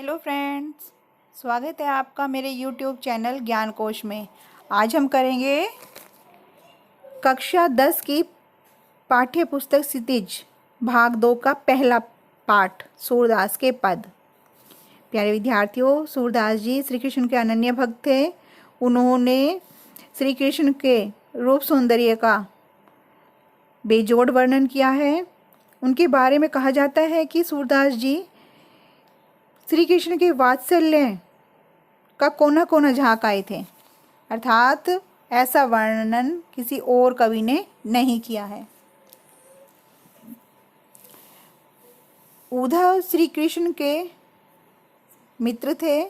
Hello friends, स्वागत है आपका मेरे यूट्यूब चैनल ज्ञान कोश में। आज हम करेंगे कक्षा 10 की पाठ्य पुस्तक क्षितिज भाग 2 का पहला पाठ, सूरदास के पद। प्यारे विद्यार्थियों, सूरदास जी श्री कृष्ण के अनन्य भक्त थे। उन्होंने श्री कृष्ण के रूप सौंदर्य का बेजोड़ वर्णन किया है। उनके बारे में कहा जाता है कि सूरदास जी श्री कृष्ण के वात्सल्य का कोना कोना झांक आए थे, अर्थात ऐसा वर्णन किसी और कवि ने नहीं किया है। उद्धव श्री कृष्ण के मित्र थे।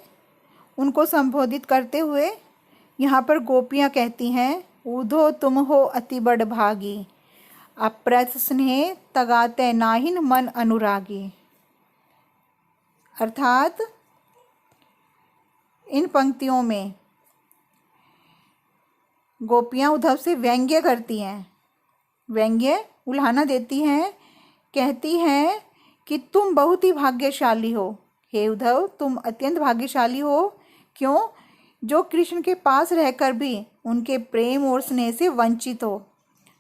उनको संबोधित करते हुए यहाँ पर गोपियाँ कहती हैं, उद्धव तुम हो अति बड़ भागी, अप्रत स्नेह तगाते नाहिन मन अनुरागी। अर्थात इन पंक्तियों में गोपियाँ उद्धव से व्यंग्य करती हैं, व्यंग्य उल्हाना देती हैं। कहती हैं कि तुम बहुत ही भाग्यशाली हो, हे उद्धव तुम अत्यंत भाग्यशाली हो। क्यों? जो कृष्ण के पास रहकर भी उनके प्रेम और स्नेह से वंचित हो।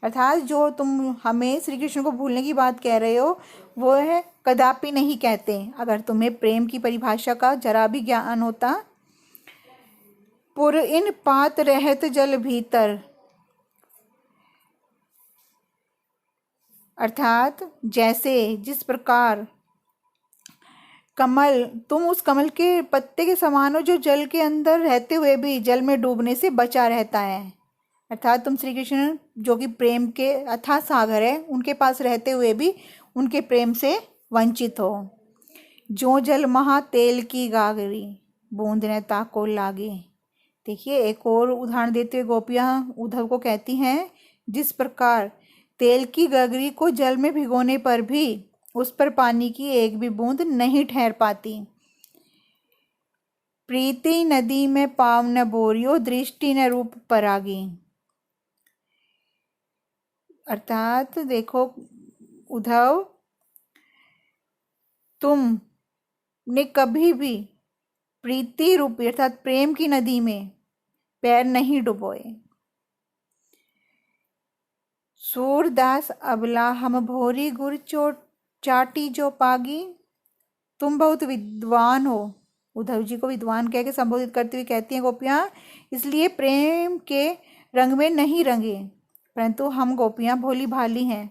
अर्थात जो तुम हमें श्री कृष्ण को भूलने की बात कह रहे हो वो है कदापि नहीं कहते। अगर तुम्हें प्रेम की परिभाषा का जरा भी ज्ञान होता। पुर इन पात रहत जल भीतर, अर्थात जैसे जिस प्रकार कमल, तुम उस कमल के पत्ते के समान हो जो जल के अंदर रहते हुए भी जल में डूबने से बचा रहता है। अर्थात तुम श्री कृष्ण जो कि प्रेम के अथाह सागर है, उनके पास रहते हुए भी उनके प्रेम से वंचित हो। जो जल महा तेल की गागरी, बूंद न ताको लागे। देखिए, एक और उदाहरण देते हुए गोपियाँ उद्धव को कहती हैं, जिस प्रकार तेल की गगरी को जल में भिगोने पर भी उस पर पानी की एक भी बूंद नहीं ठहर पाती। प्रीति नदी में पाव न बोरियो, दृष्टि न रूप परागी। अर्थात देखो उद्धव, तुमने कभी भी प्रीति रूपी अर्थात प्रेम की नदी में पैर नहीं डुबोए। सूरदास अबला हम भोरी गुर चोट चाटी जो पागी। तुम बहुत विद्वान हो। उद्धव जी को विद्वान कह के संबोधित करती हुई कहती हैं गोपियाँ, इसलिए प्रेम के रंग में नहीं रंगे, परंतु हम गोपियाँ भोली भाली हैं।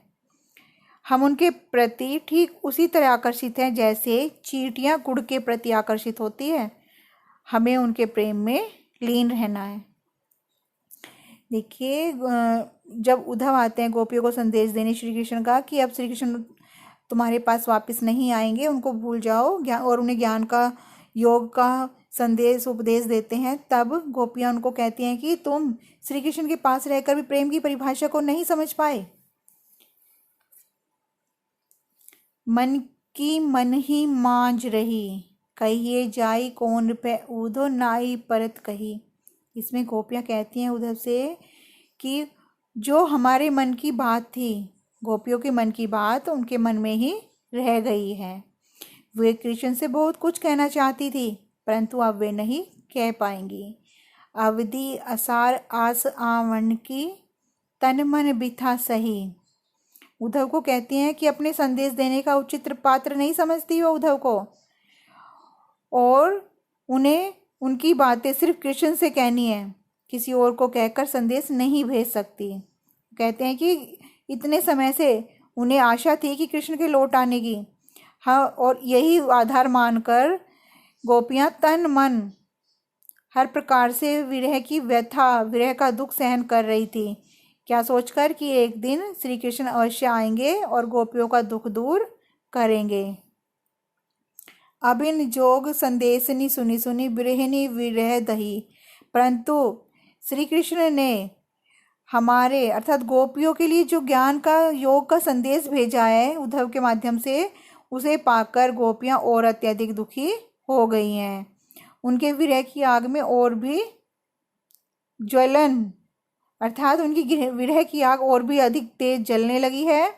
हम उनके प्रति ठीक उसी तरह आकर्षित हैं जैसे चींटियाँ गुड़ के प्रति आकर्षित होती है। हमें उनके प्रेम में लीन रहना है। देखिए, जब उद्धव आते हैं गोपियों को संदेश देने श्री कृष्ण का कि अब श्री कृष्ण तुम्हारे पास वापस नहीं आएंगे, उनको भूल जाओ, और उन्हें ज्ञान का योग का संदेश उपदेश देते हैं, तब गोपियाँ उनको कहती हैं कि तुम श्री कृष्ण के पास रहकर भी प्रेम की परिभाषा को नहीं समझ पाए। मन की मन ही मांझ रही, कहिए जाई कौन पे उधो नाई परत कही। इसमें गोपियाँ कहती हैं उद्धव से कि जो हमारे मन की बात थी, गोपियों के मन की बात उनके मन में ही रह गई है। वे कृष्ण से बहुत कुछ कहना चाहती थी, परंतु अब वे नहीं कह पाएंगी। अवधि असार आस आवन की, तन मन बिथा सही। उद्धव को कहती हैं कि अपने संदेश देने का उचित पात्र नहीं समझती वो उद्धव को, और उन्हें उनकी बातें सिर्फ कृष्ण से कहनी है, किसी और को कहकर संदेश नहीं भेज सकती। कहते हैं कि इतने समय से उन्हें आशा थी कि कृष्ण के लौट आने की, हाँ, और यही आधार मानकर गोपियाँ तन मन हर प्रकार से विरह की व्यथा, विरह का दुख सहन कर रही थी, क्या सोचकर कि एक दिन श्री कृष्ण अवश्य आएंगे और गोपियों का दुख दूर करेंगे। अबिन जोग संदेशनी सुनी सुनी, बिरहनी विरह दही। परंतु श्री कृष्ण ने हमारे अर्थात गोपियों के लिए जो ज्ञान का योग का संदेश भेजा है उद्धव के माध्यम से, उसे पाकर गोपियाँ और अत्यधिक दुखी हो गई हैं। उनके विरह की आग में और भी ज्वलन, अर्थात उनकी विरह की आग और भी अधिक तेज जलने लगी है।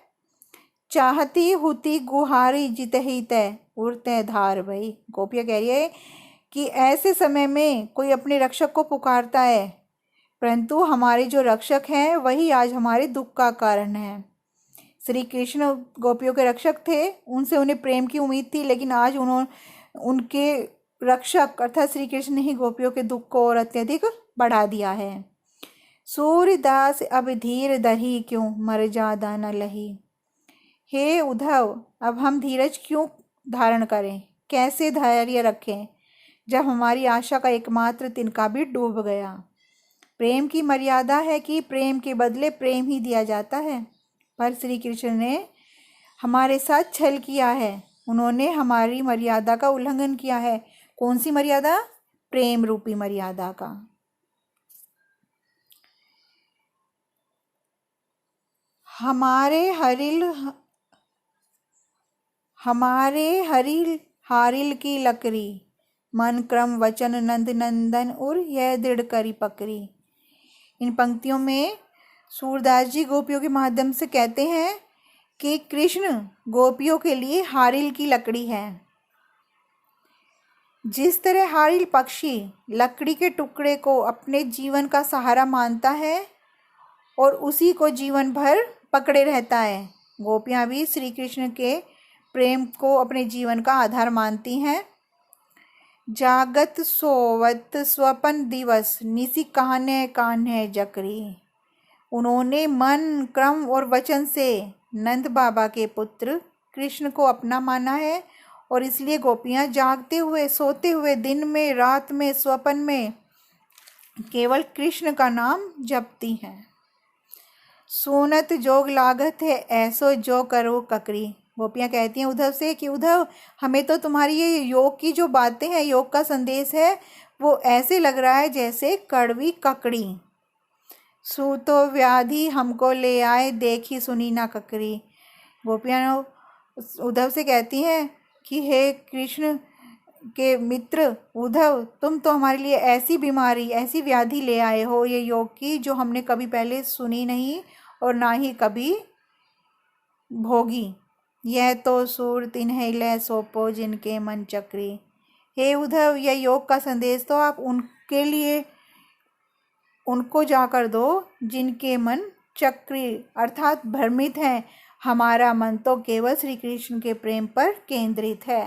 चाहती हुती गुहारी जित ही तय उड़ते धार भई। गोपियाँ कह रही है कि ऐसे समय में कोई अपने रक्षक को पुकारता है, परंतु हमारे जो रक्षक हैं वही आज हमारे दुख का कारण है। श्री कृष्ण गोपियों के रक्षक थे, उनसे उन्हें प्रेम की उम्मीद थी, लेकिन आज उनके रक्षक अर्थात श्री कृष्ण ने ही गोपियों के दुख को और अत्यधिक बढ़ा दिया है। सूर्यदास अब धीर धरी क्यों मर जादा न लही। हे उद्धव, अब हम धीरज क्यों धारण करें, कैसे धैर्य रखें, जब हमारी आशा का एकमात्र तिनका भी डूब गया। प्रेम की मर्यादा है कि प्रेम के बदले प्रेम ही दिया जाता है, पर श्री कृष्ण ने हमारे साथ छल किया है। उन्होंने हमारी मर्यादा का उल्लंघन किया है। कौन सी मर्यादा? प्रेम रूपी मर्यादा का। हमारे हरिल हारिल की लकड़ी, मन क्रम वचन नंद नंदन और यह दृढ़ करी पकड़ी। इन पंक्तियों में सूरदास जी गोपियों के माध्यम से कहते हैं कि कृष्ण गोपियों के लिए हारिल की लकड़ी है। जिस तरह हारिल पक्षी लकड़ी के टुकड़े को अपने जीवन का सहारा मानता है और उसी को जीवन भर पकड़े रहता है, गोपियाँ भी श्री कृष्ण के प्रेम को अपने जीवन का आधार मानती हैं। जागत सोवत स्वपन दिवस निसी कान्हे कान्हे जकरी। उन्होंने मन क्रम और वचन से नंद बाबा के पुत्र कृष्ण को अपना माना है और इसलिए गोपियाँ जागते हुए, सोते हुए, दिन में, रात में, स्वपन में केवल कृष्ण का नाम जपती हैं। सोनत जोग लागत है ऐसो जो करो ककरी। गोपियाँ कहती हैं उद्धव से कि उद्धव, हमें तो तुम्हारी ये योग की जो बातें हैं, योग का संदेश है, वो ऐसे लग रहा है जैसे कड़वी ककड़ी। सूतो व्याधि हमको ले आए देखी सुनी ना ककरी। गोपियाँ उद्धव से कहती हैं कि हे कृष्ण के मित्र उद्धव, तुम तो हमारे लिए ऐसी बीमारी, ऐसी व्याधि ले आए हो ये योग की, जो हमने कभी पहले सुनी नहीं और ना ही कभी भोगी। यह तो सूर तिन्हें ले सोपो जिनके मन चक्री। हे उद्धव, यह योग का संदेश तो आप उनके लिए उनको जाकर दो जिनके मन चक्री अर्थात भ्रमित हैं। हमारा मन तो केवल श्री कृष्ण के प्रेम पर केंद्रित है।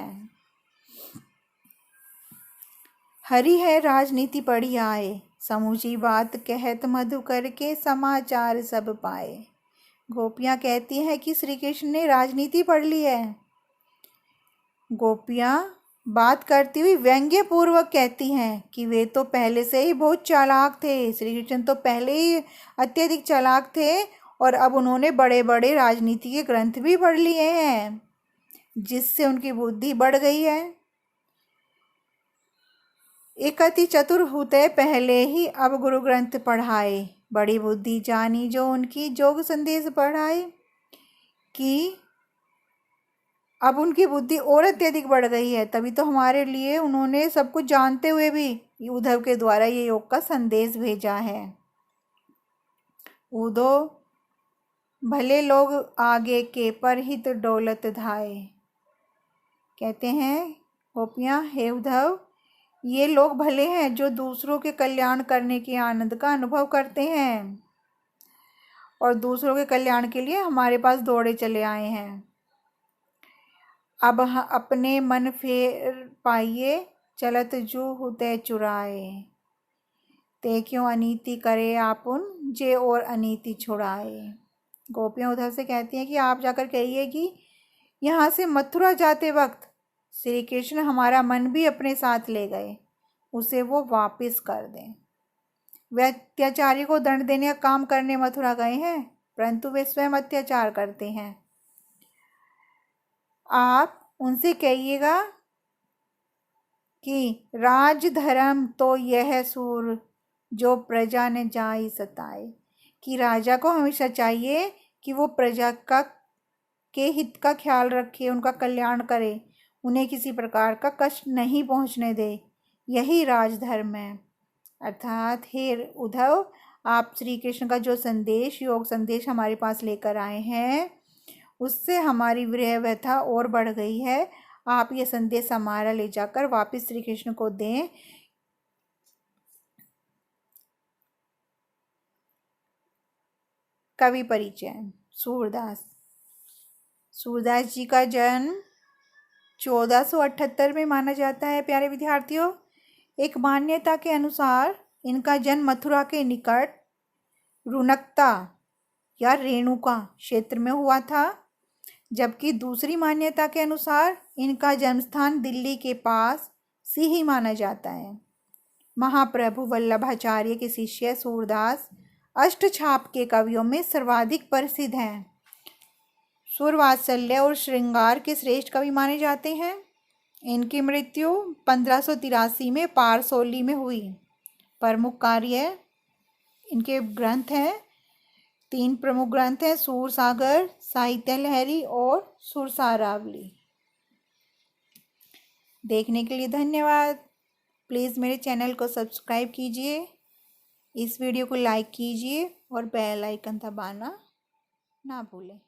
हरि है राजनीति पढ़ी आए, समूची बात कहत मधु करके समाचार सब पाए। गोपियाँ कहती हैं कि श्री कृष्ण ने राजनीति पढ़ ली है। गोपियाँ बात करती हुई व्यंग्य पूर्वक कहती हैं कि वे तो पहले से ही बहुत चालाक थे। श्री कृष्ण तो पहले ही अत्यधिक चालाक थे और अब उन्होंने बड़े बड़े राजनीति के ग्रंथ भी पढ़ लिए हैं, जिससे उनकी बुद्धि बढ़ गई है। एक अति चतुर होते पहले ही अब गुरु ग्रंथ पढ़ाए, बड़ी बुद्धि जानी जो उनकी जोग संदेश पढ़ाए। कि अब उनकी बुद्धि और अत्यधिक बढ़ गई है, तभी तो हमारे लिए उन्होंने सब कुछ जानते हुए भी उद्धव के द्वारा ये योग का संदेश भेजा है। उदो भले लोग आगे के पर हित डोलत धाए। कहते हैं गोपियाँ, हे उद्धव, ये लोग भले हैं जो दूसरों के कल्याण करने के आनंद का अनुभव करते हैं और दूसरों के कल्याण के लिए हमारे पास दौड़े चले आए हैं। अब अपने मन फेर पाइए चलत जू हुते चुराए। ते क्यों अनीति करे आपुन जे और अनीति छुड़ाए। गोपियाँ उद्धव से कहती हैं कि आप जाकर कहिए कि यहाँ से मथुरा जाते वक्त श्री कृष्ण हमारा मन भी अपने साथ ले गए, उसे वो वापस कर दें। वे अत्याचारी को दंड देने का काम करने मथुरा गए हैं, परंतु वे स्वयं अत्याचार करते हैं। आप उनसे कहिएगा कि राज धर्म तो यह सूर जो प्रजा ने जाई सताए। कि राजा को हमेशा चाहिए कि वो प्रजा के हित का ख्याल रखे, उनका कल्याण करे, उन्हें किसी प्रकार का कष्ट नहीं पहुंचने दे। यही राजधर्म है। अर्थात हे उद्धव, आप श्री कृष्ण का जो संदेश, योग संदेश हमारे पास लेकर आए हैं, उससे हमारी विरह व्यथा और बढ़ गई है। आप ये संदेश हमारा ले जाकर वापस श्री कृष्ण को दें। कवि परिचय। सूरदास। सूरदास जी का जन्म 1478 में माना जाता है। प्यारे विद्यार्थियों, एक मान्यता के अनुसार इनका जन्म मथुरा के निकट रुनकता या रेणुका क्षेत्र में हुआ था, जबकि दूसरी मान्यता के अनुसार इनका जन्म स्थान दिल्ली के पास सिही माना जाता है। महाप्रभु वल्लभाचार्य के शिष्य सूरदास अष्टछाप के कवियों में सर्वाधिक प्रसिद्ध हैं। सुरवात्सल्य और श्रृंगार के श्रेष्ठ कवि माने जाते हैं। इनकी मृत्यु 1583 में पारसौली में हुई। प्रमुख कार्य इनके ग्रंथ हैं, 3 प्रमुख ग्रंथ हैं, सूरसागर, साहित्य लहरी और सुरसारावली। देखने के लिए धन्यवाद। प्लीज़ मेरे चैनल को सब्सक्राइब कीजिए, इस वीडियो को लाइक कीजिए और बेल आइकन दबाना ना भूलें।